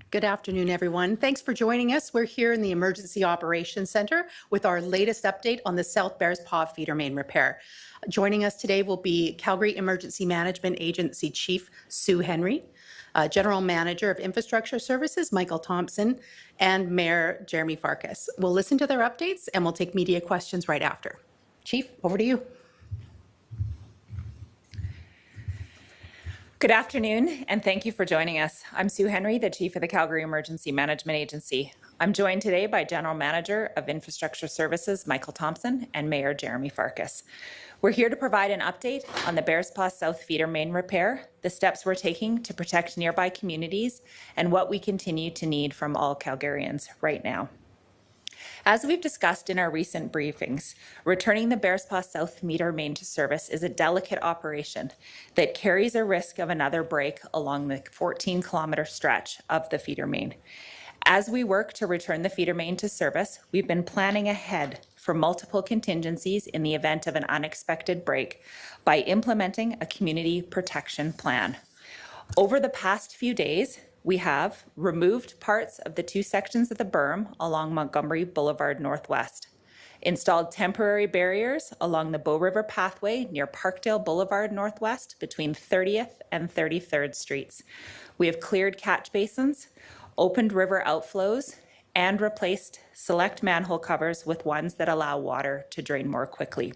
Good afternoon, everyone. Thanks for joining us. We're here in the Emergency Operations Centre with our latest update on the South Bearspaw Feeder Main repair. Joining us today will be Calgary Emergency Management Agency Chief Sue Henry, General Manager of Infrastructure Services Michael Thompson, and Mayor Jeremy Farkas. We'll listen to their updates and we'll take media questions right after. Chief, over to you. Good afternoon, and thank you for joining us. I'm Sue Henry, the Chief of the Calgary Emergency Management Agency. I'm joined today by General Manager of Infrastructure Services, Michael Thompson, and Mayor Jeremy Farkas. We're here to provide an update on the Bearspaw South Feeder Main repair, the steps we're taking to protect nearby communities, and what we continue to need from all Calgarians right now. As we've discussed in our recent briefings, returning the Bearspaw South Feeder Main to service is a delicate operation that carries a risk of another break along the 14-kilometre stretch of the feeder main. As we work to return the feeder main to service, we've been planning ahead for multiple contingencies in the event of an unexpected break by implementing a community protection plan. Over the past few days, we have removed parts of the two sections of the berm along Montgomery Boulevard Northwest, installed temporary barriers along the Bow River pathway near Parkdale Boulevard Northwest between 30th and 33rd Streets. We have cleared catch basins, opened river outflows, and replaced select manhole covers with ones that allow water to drain more quickly.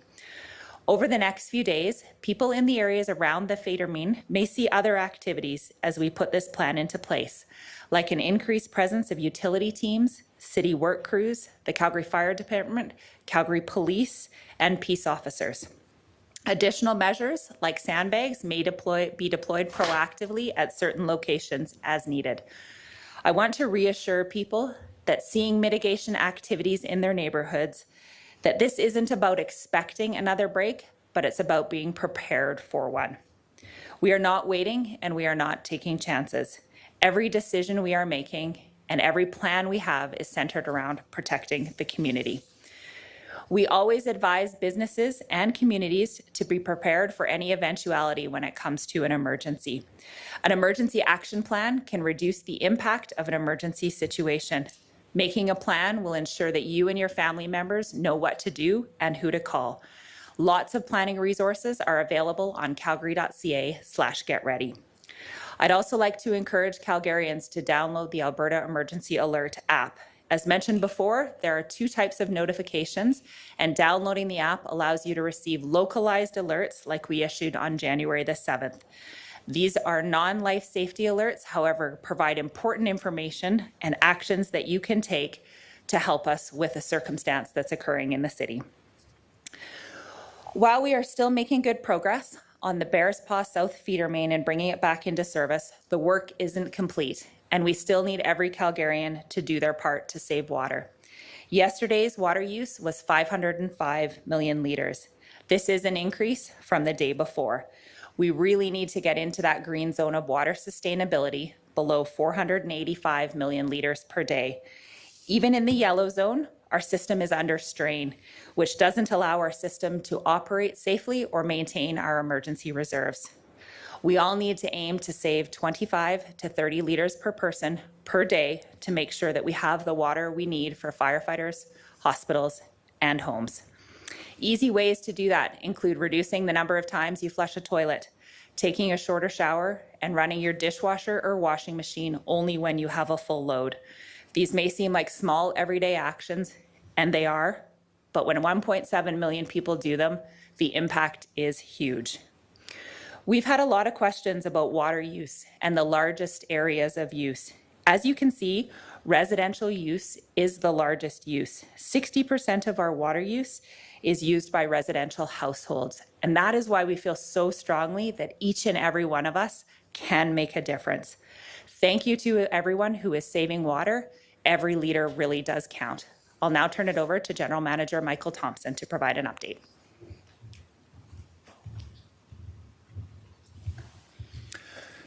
Over the next few days, people in the areas around the feeder main may see other activities as we put this plan into place, like an increased presence of utility teams, city work crews, the Calgary Fire Department, Calgary Police, and peace officers. Additional measures like sandbags may be deployed proactively at certain locations as needed. I want to reassure people that seeing mitigation activities in their neighborhoods, that this isn't about expecting another break, but it's about being prepared for one. We are not waiting and we are not taking chances. Every decision we are making and every plan we have is centered around protecting the community. We always advise businesses and communities to be prepared for any eventuality when it comes to an emergency. An emergency action plan can reduce the impact of an emergency situation. Making a plan will ensure that you and your family members know what to do and who to call. Lots of planning resources are available on calgary.ca/getready. I'd also like to encourage Calgarians to download the Alberta Emergency Alert app. As mentioned before, there are two types of notifications, and downloading the app allows you to receive localized alerts like we issued on January the 7th. These are non-life safety alerts, however, provide important information and actions that you can take to help us with a circumstance that's occurring in the city. While we are still making good progress on the Bearspaw South Feeder Main and bringing it back into service, the work isn't complete, and we still need every Calgarian to do their part to save water. Yesterday's water use was 505 million litres. This is an increase from the day before. We really need to get into that green zone of water sustainability below 485 million litres per day. Even in the yellow zone, our system is under strain, which doesn't allow our system to operate safely or maintain our emergency reserves. We all need to aim to save 25 to 30 litres per person per day to make sure that we have the water we need for firefighters, hospitals, and homes. Easy ways to do that include reducing the number of times you flush a toilet, taking a shorter shower, and running your dishwasher or washing machine only when you have a full load. These may seem like small everyday actions, and they are, but when 1.7 million people do them, the impact is huge. We've had a lot of questions about water use and the largest areas of use. As you can see, residential use is the largest use. 60% of our water use is used by residential households. And that is why we feel so strongly that each and every one of us can make a difference. Thank you to everyone who is saving water. Every litre really does count. I'll now turn it over to General Manager Michael Thompson to provide an update.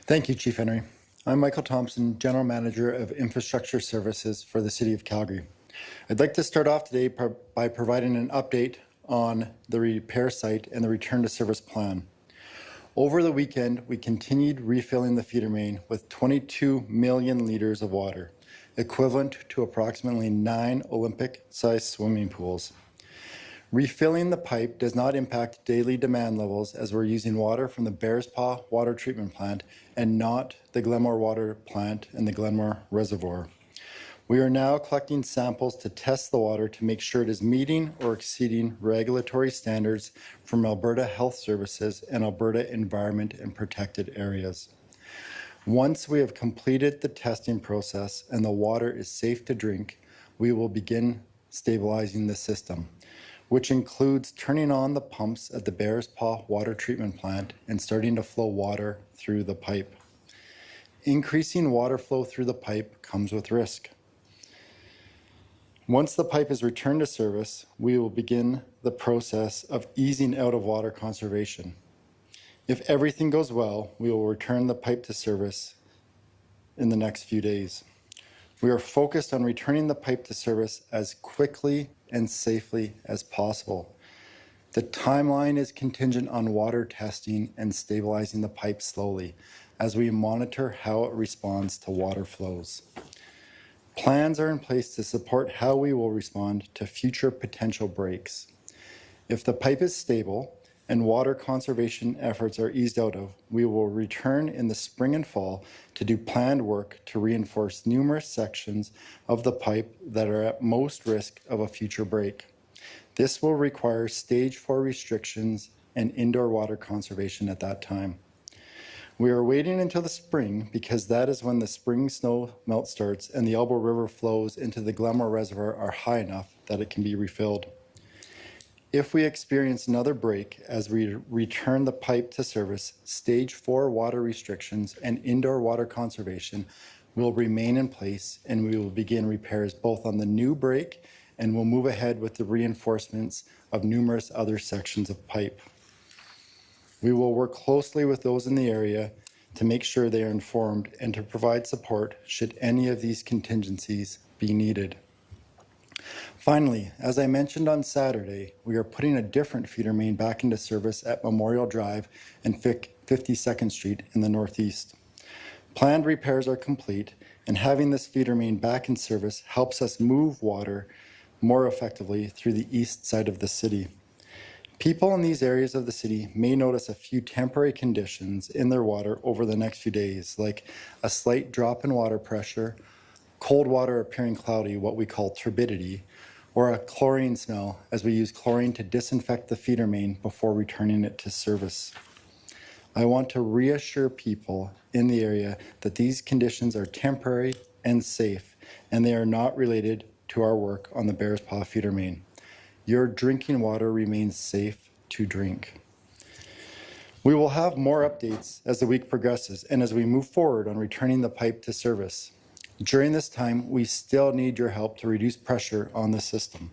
Thank you, Chief Henry. I'm Michael Thompson, General Manager of Infrastructure Services for the City of Calgary. I'd like to start off today by providing an update on the repair site and the return to service plan. Over the weekend, we continued refilling the feeder main with 22 million liters of water, equivalent to approximately 9 Olympic-sized swimming pools. Refilling the pipe does not impact daily demand levels as we're using water from the Bearspaw water treatment plant and not the Glenmore water plant and the Glenmore reservoir. We are now collecting samples to test the water to make sure it is meeting or exceeding regulatory standards from Alberta Health Services and Alberta Environment and Protected Areas. Once we have completed the testing process and the water is safe to drink, we will begin stabilizing the system, which includes turning on the pumps at the Bearspaw water treatment plant and starting to flow water through the pipe. Increasing water flow through the pipe comes with risk. Once the pipe is returned to service, we will begin the process of easing out of water conservation. If everything goes well, we will return the pipe to service in the next few days. We are focused on returning the pipe to service as quickly and safely as possible. The timeline is contingent on water testing and stabilizing the pipe slowly as we monitor how it responds to water flows. Plans are in place to support how we will respond to future potential breaks. If the pipe is stable and water conservation efforts are eased out of, we will return in the spring and fall to do planned work to reinforce numerous sections of the pipe that are at most risk of a future break. This will require stage 4 restrictions and indoor water conservation at that time. We are waiting until the spring because that is when the spring snow melt starts and the Elbow River flows into the Glenmore Reservoir are high enough that it can be refilled. If we experience another break as we return the pipe to service, stage 4 water restrictions and indoor water conservation will remain in place, and we will begin repairs both on the new break and will move ahead with the reinforcements of numerous other sections of pipe. We will work closely with those in the area to make sure they are informed and to provide support should any of these contingencies be needed. Finally, as I mentioned on Saturday, we are putting a different feeder main back into service at Memorial Drive and 52nd Street in the Northeast. Planned repairs are complete, and having this feeder main back in service helps us move water more effectively through the east side of the city. People in these areas of the city may notice a few temporary conditions in their water over the next few days, like a slight drop in water pressure, cold water appearing cloudy, what we call turbidity, or a chlorine smell as we use chlorine to disinfect the feeder main before returning it to service. I want to reassure people in the area that these conditions are temporary and safe, and they are not related to our work on the Bearspaw feeder main. Your drinking water remains safe to drink. We will have more updates as the week progresses and as we move forward on returning the pipe to service. During this time, we still need your help to reduce pressure on the system.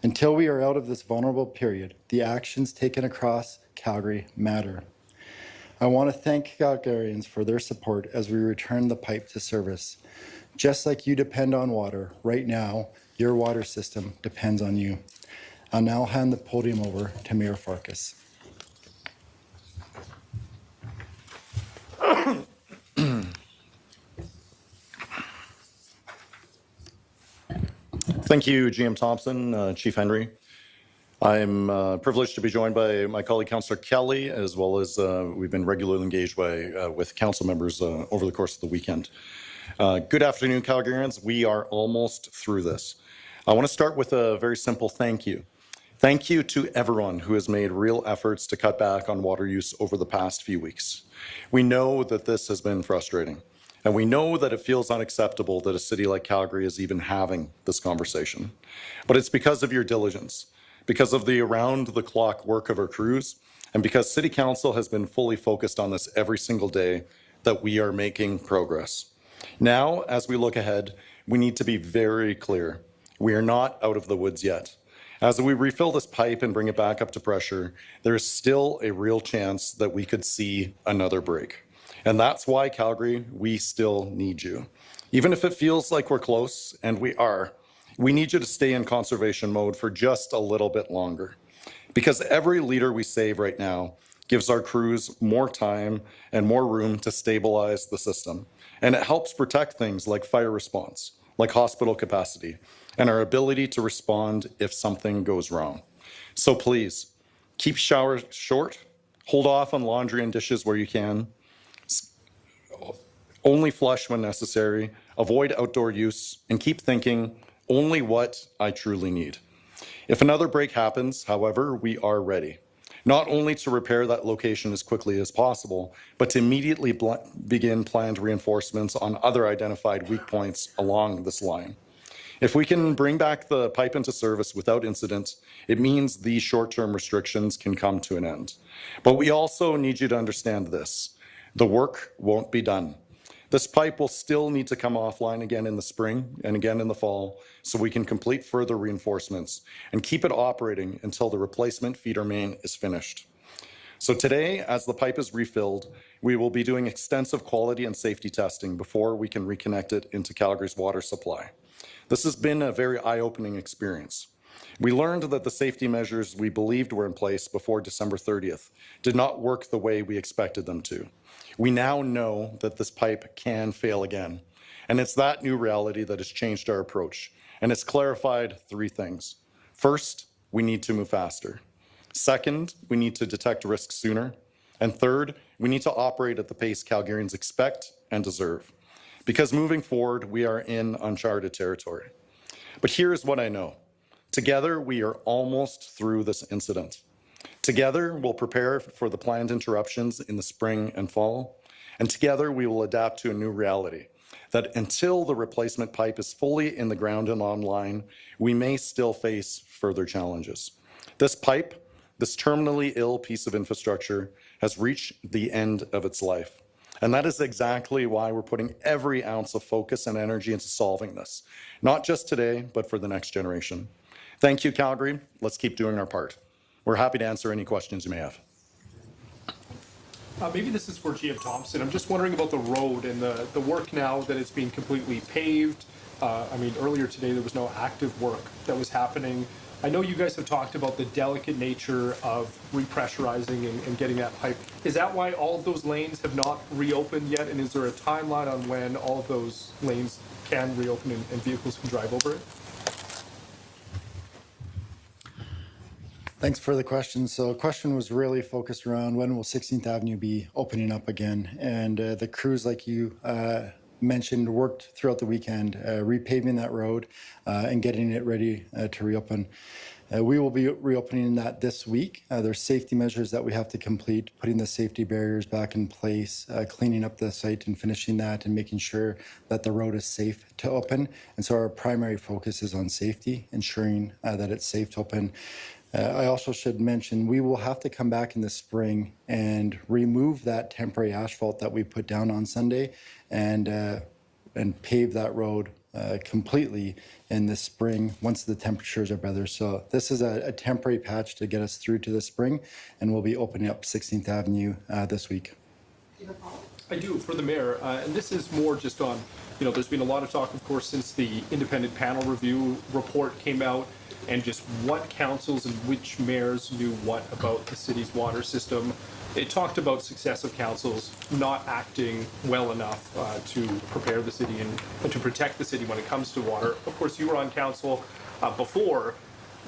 Until we are out of this vulnerable period, the actions taken across Calgary matter. I want to thank Calgarians for their support as we return the pipe to service. Just like you depend on water, right now, your water system depends on you. I'll now hand the podium over to Mayor Farkas. Thank you, GM Thompson, Chief Henry. I'm privileged to be joined by my colleague, Councillor Kelly, as well as we've been regularly engaged with council members over the course of the weekend. Good afternoon, Calgarians. We are almost through this. I want to start with a very simple thank you. Thank you to everyone who has made real efforts to cut back on water use over the past few weeks. We know that this has been frustrating, and we know that it feels unacceptable that a city like Calgary is even having this conversation. But it's because of your diligence, because of the around-the-clock work of our crews, and because City Council has been fully focused on this every single day, that we are making progress. Now, as we look ahead, we need to be very clear. We are not out of the woods yet. As we refill this pipe and bring it back up to pressure, there is still a real chance that we could see another break. And that's why, Calgary, we still need you. Even if it feels like we're close, and we are, we need you to stay in conservation mode for just a little bit longer. Because every liter we save right now gives our crews more time and more room to stabilize the system. And it helps protect things like fire response, like hospital capacity, and our ability to respond if something goes wrong. So please, keep showers short, hold off on laundry and dishes where you can, only flush when necessary, avoid outdoor use, and keep thinking only what I truly need. If another break happens, however, we are ready, not only to repair that location as quickly as possible, but to immediately begin planned reinforcements on other identified weak points along this line. If we can bring back the pipe into service without incident, it means these short-term restrictions can come to an end. But we also need you to understand this. The work won't be done. This pipe will still need to come offline again in the spring and again in the fall so we can complete further reinforcements and keep it operating until the replacement feeder main is finished. So today, as the pipe is refilled, we will be doing extensive quality and safety testing before we can reconnect it into Calgary's water supply. This has been a very eye-opening experience. We learned that the safety measures we believed were in place before December 30th did not work the way we expected them to. We now know that this pipe can fail again. And it's that new reality that has changed our approach. And it's clarified three things. First, we need to move faster. Second, we need to detect risks sooner. And third, we need to operate at the pace Calgarians expect and deserve. Because moving forward, we are in uncharted territory. But here's what I know. Together, we are almost through this incident. Together, we'll prepare for the planned interruptions in the spring and fall. And together, we will adapt to a new reality that until the replacement pipe is fully in the ground and online, we may still face further challenges. This pipe, this terminally ill piece of infrastructure, has reached the end of its life. And that is exactly why we're putting every ounce of focus and energy into solving this, not just today, but for the next generation. Thank you, Calgary. Let's keep doing our part. We're happy to answer any questions you may have. Maybe this is for GM Thompson. I'm just wondering about the road and the work now that it's being completely paved. I mean, earlier today there was no active work that was happening. I know you guys have talked about the delicate nature of repressurizing and getting that pipe. Is that why all of those lanes have not reopened yet? And is there a timeline on when all of those lanes can reopen and vehicles can drive over it? Thanks for the question. So the question was really focused around when will 16th Avenue be opening up again? And the crews, like you mentioned, worked throughout the weekend, repaving that road and getting it ready to reopen. We will be reopening that this week. There's safety measures that we have to complete, putting the safety barriers back in place, cleaning up the site and finishing that and making sure that the road is safe to open. And so our primary focus is on safety, ensuring that it's safe to open. I also should mention we will have to come back in the spring and remove that temporary asphalt that we put down on Sunday and pave that road completely in the spring once the temperatures are better. So this is a temporary patch to get us through to the spring, and we'll be opening up 16th Avenue this week. I do, for the mayor, and this is more just on, you know, there's been a lot of talk, of course, since the independent panel review report came out, and just what councils and which mayors knew what about the city's water system. It talked about successive councils not acting well enough to prepare the city and to protect the city when it comes to water. Of course, you were on council before.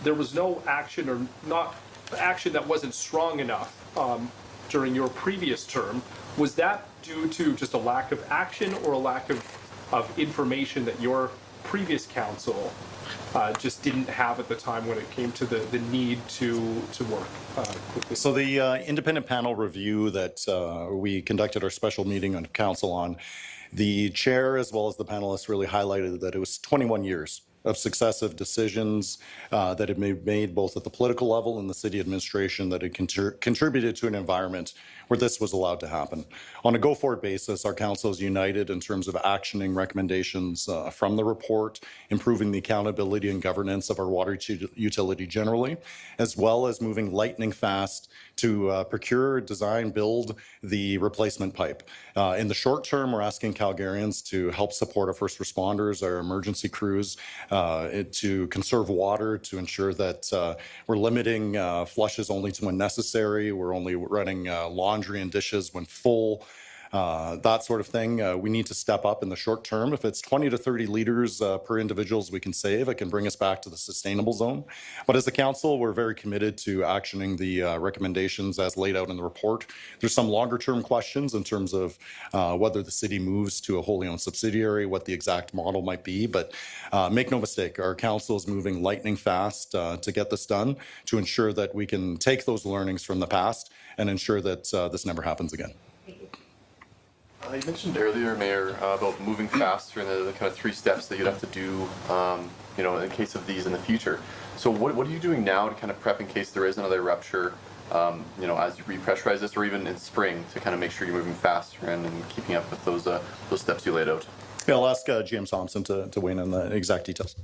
There was no action or not action that wasn't strong enough during your previous term. Was that due to just a lack of action or a lack of information that your previous council just didn't have at the time when it came to the need to work quickly? So the independent panel review that we conducted our special meeting on council on, the chair as well as the panelists really highlighted that it was 21 years of successive decisions that had been made both at the political level and the city administration that had contributed to an environment where this was allowed to happen. On a go-forward basis, our council is united in terms of actioning recommendations from the report, improving the accountability and governance of our water utility generally, as well as moving lightning fast to procure, design, build the replacement pipe. In the short term, we're asking Calgarians to help support our first responders, our emergency crews, to conserve water, to ensure that we're limiting flushes only to when necessary. We're only running laundry and dishes when full. That sort of thing. We need to step up in the short term. If it's 20 to 30 litres per individuals we can save, it can bring us back to the sustainable zone. But as a council, we're very committed to actioning the recommendations as laid out in the report. There's some longer term questions in terms of whether the city moves to a wholly owned subsidiary, what the exact model might be. But make no mistake, our council is moving lightning fast to get this done, to ensure that we can take those learnings from the past and ensure that this never happens again. You mentioned earlier, Mayor, about moving faster and the kind of 3 steps that you'd have to do, in case of these in the future. So what are you doing now to kind of prep in case there is another rupture, as you repressurize this, or even in spring, to kind of make sure you're moving faster and keeping up with those steps you laid out? Yeah, I'll ask GM Thompson to weigh in on the exact details.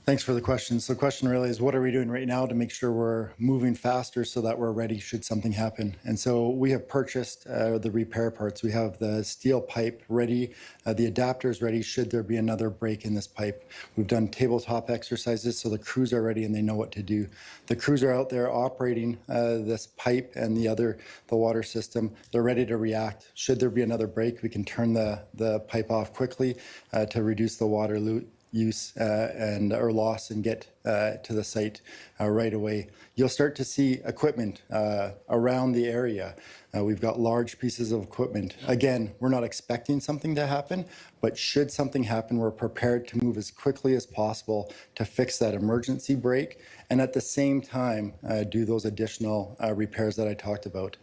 Thanks for the question. So the question really is, what are we doing right now to make sure we're moving faster so that we're ready should something happen? And so we have purchased the repair parts. We have the steel pipe ready, the adapters ready should there be another break in this pipe. We've done tabletop exercises so the crews are ready and they know what to do. The crews are out there operating this pipe and the water system. They're ready to react. Should there be another break, we can turn the pipe off quickly to reduce the water use or loss and get to the site right away. You'll start to see equipment around the area. We've got large pieces of equipment. Again, we're not expecting something to happen, but should something happen, we're prepared to move as quickly as possible to fix that emergency break and at the same time do those additional repairs that I talked about.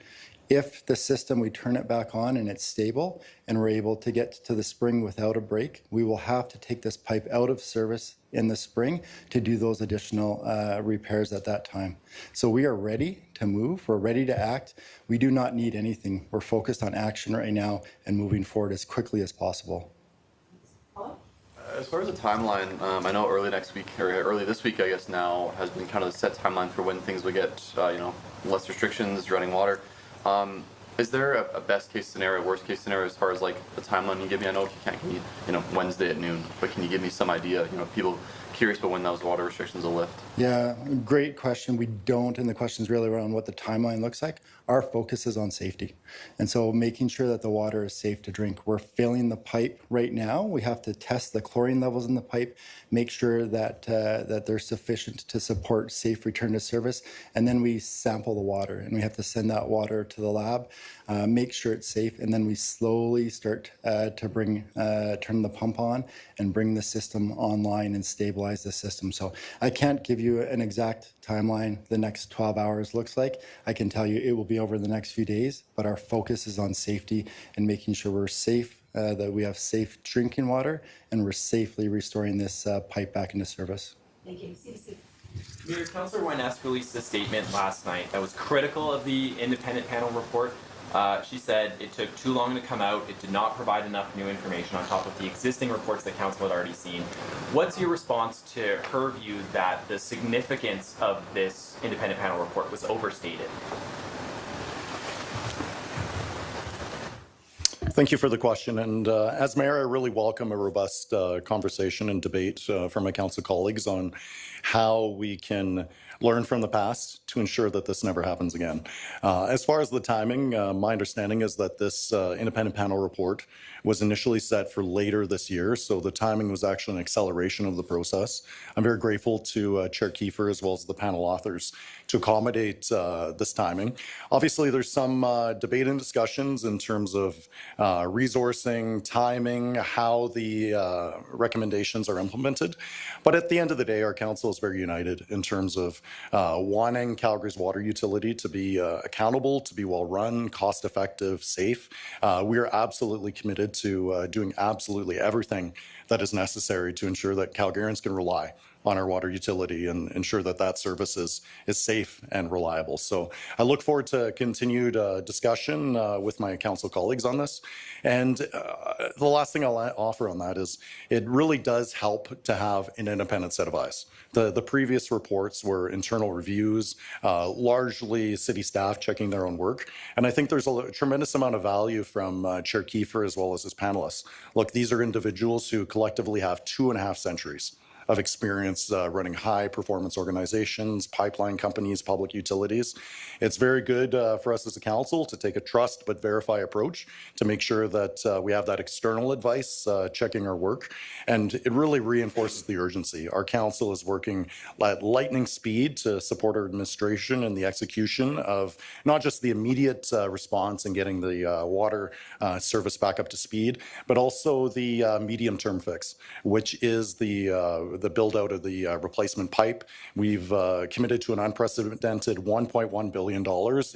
If the system, we turn it back on and it's stable and we're able to get to the spring without a break, we will have to take this pipe out of service in the spring to do those additional repairs at that time. So we are ready to move. We're ready to act. We do not need anything. We're focused on action right now and moving forward as quickly as possible. As far as the timeline, I know early next week, or early this week, I guess now, has been kind of the set timeline for when things will get, less restrictions, running water. Is there a best case scenario, worst case scenario as far as like the timeline you give me? I know you can't give me, Wednesday at noon, but can you give me some idea, people curious about when those water restrictions will lift? Yeah, great question. We don't, and the question is really around what the timeline looks like. Our focus is on safety. And so making sure that the water is safe to drink. We're filling the pipe right now. We have to test the chlorine levels in the pipe, make sure that they're sufficient to support safe return to service. And then we sample the water and we have to send that water to the lab, make sure it's safe. And then we slowly start to turn the pump on and bring the system online and stabilize the system. So I can't give you an exact timeline the next 12 hours looks like. I can tell you it will be over the next few days, but our focus is on safety and making sure we're safe, that we have safe drinking water, and we're safely restoring this pipe back into service. Thank you. Mayor, Councillor Wyness released a statement last night that was critical of the independent panel report. She said it took too long to come out, it did not provide enough new information on top of the existing reports that Council had already seen. What's your response to her view that the significance of this independent panel report was overstated? Thank you for the question. And as mayor, I really welcome a robust conversation and debate from my council colleagues on how we can learn from the past to ensure that this never happens again. As far as the timing, my understanding is that this independent panel report was initially set for later this year, so the timing was actually an acceleration of the process. I'm very grateful to Chair Kiefer as well as the panel authors to accommodate this timing. Obviously, there's some debate and discussions in terms of resourcing, timing, how the recommendations are implemented. But at the end of the day, our council is very united in terms of wanting Calgary's water utility to be accountable, to be well run, cost effective, safe. We are absolutely committed to doing absolutely everything that is necessary to ensure that Calgarians can rely on our water utility and ensure that that service is safe and reliable. So I look forward to continued discussion with my council colleagues on this. And the last thing I'll offer on that is it really does help to have an independent set of eyes. The previous reports were internal reviews, largely city staff checking their own work. And I think there's a tremendous amount of value from Chair Kiefer as well as his panelists. Look, these are individuals who collectively have 2.5 centuries of experience running high-performance organizations, pipeline companies, public utilities. It's very good for us as a council to take a trust but verify approach to make sure that we have that external advice checking our work, and it really reinforces the urgency. Our council is working at lightning speed to support our administration in the execution of not just the immediate response and getting the water service back up to speed, but also the medium-term fix, which is the build out of the replacement pipe. We've committed to an unprecedented $1.1 billion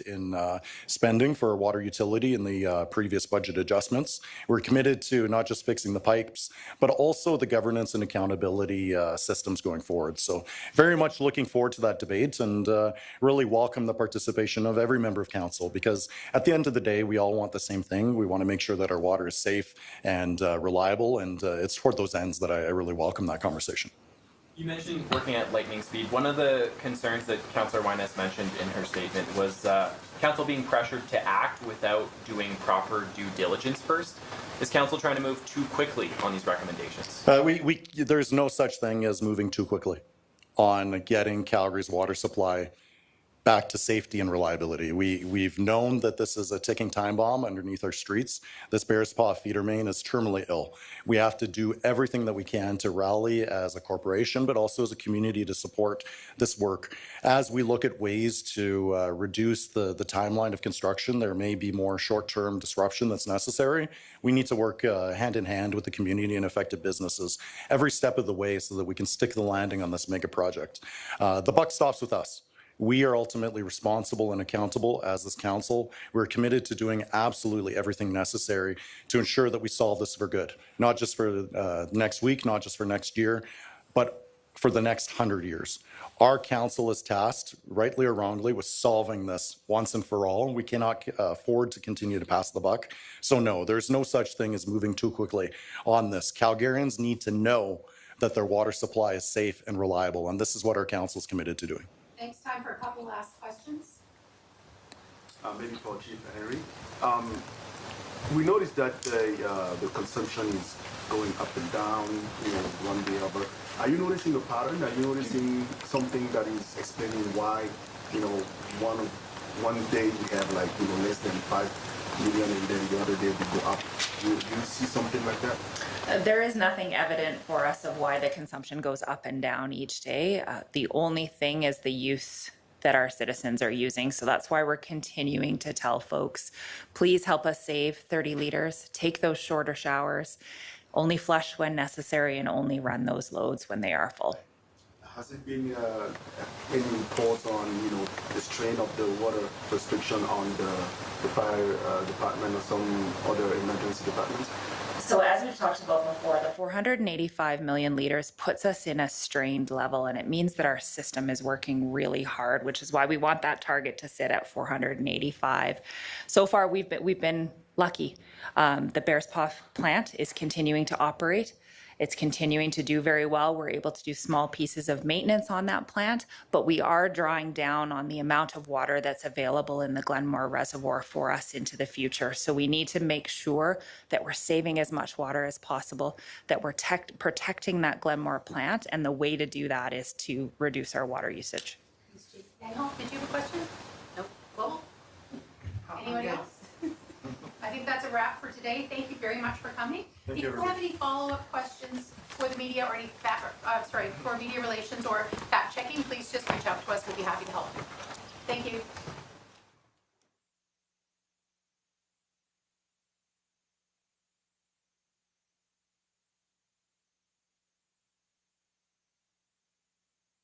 in spending for water utility in the previous budget adjustments. We're committed to not just fixing the pipes, but also the governance and accountability systems going forward. So very much looking forward to that debate and really welcome the participation of every member of council, because at the end of the day, we all want the same thing. We want to make sure that our water is safe and reliable, and it's toward those ends that I really welcome that conversation. You mentioned working at lightning speed. One of the concerns that Councillor Wyness mentioned in her statement was council being pressured to act without doing proper due diligence first. Is council trying to move too quickly on these recommendations? There's no such thing as moving too quickly on getting Calgary's water supply back to safety and reliability. We've known that this is a ticking time bomb underneath our streets. This Bearspaw Feeder Main is terminally ill. We have to do everything that we can to rally as a corporation, but also as a community to support this work. As we look at ways to reduce the timeline of construction, there may be more short-term disruption that's necessary. We need to work hand in hand with the community and affected businesses every step of the way so that we can stick the landing on this mega project. The buck stops with us. We are ultimately responsible and accountable as this council. We're committed to doing absolutely everything necessary to ensure that we solve this for good, not just for next week, not just for next year, but for the next 100 years. Our council is tasked, rightly or wrongly, with solving this once and for all. We cannot afford to continue to pass the buck. So no, there's no such thing as moving too quickly on this. Calgarians need to know that their water supply is safe and reliable, and this is what our council is committed to doing. Thanks. Time for a couple last questions. Maybe for Chief Henry. We noticed that the consumption is going up and down, one day over. Are you noticing a pattern? Are you noticing something that is explaining why, one day we have like, less than 5 million and then the other day we go up? Do you see something like that? There is nothing evident for us of why the consumption goes up and down each day. The only thing is the use that our citizens are using. So that's why we're continuing to tell folks, please help us save 30 litres, take those shorter showers, only flush when necessary, and only run those loads when they are full. Has it been any reports on, the strain of the water restriction on the fire department or some other emergency departments? So as we've talked about before, the 485 million litres puts us in a strained level, and it means that our system is working really hard, which is why we want that target to sit at 485. So far, we've been lucky. The Bearspaw plant is continuing to operate. It's continuing to do very well. We're able to do small pieces of maintenance on that plant, but we are drawing down on the amount of water that's available in the Glenmore Reservoir for us into the future. So we need to make sure that we're saving as much water as possible, that we're protecting that Glenmore plant, and the way to do that is to reduce our water usage. Daniel, did you have a question? Nope. Global? Anyone else? I think that's a wrap for today. Thank you very much for coming. If you have any follow-up questions for the media or any for media relations or fact checking, please just reach out to us. We'll be happy to help. Thank you.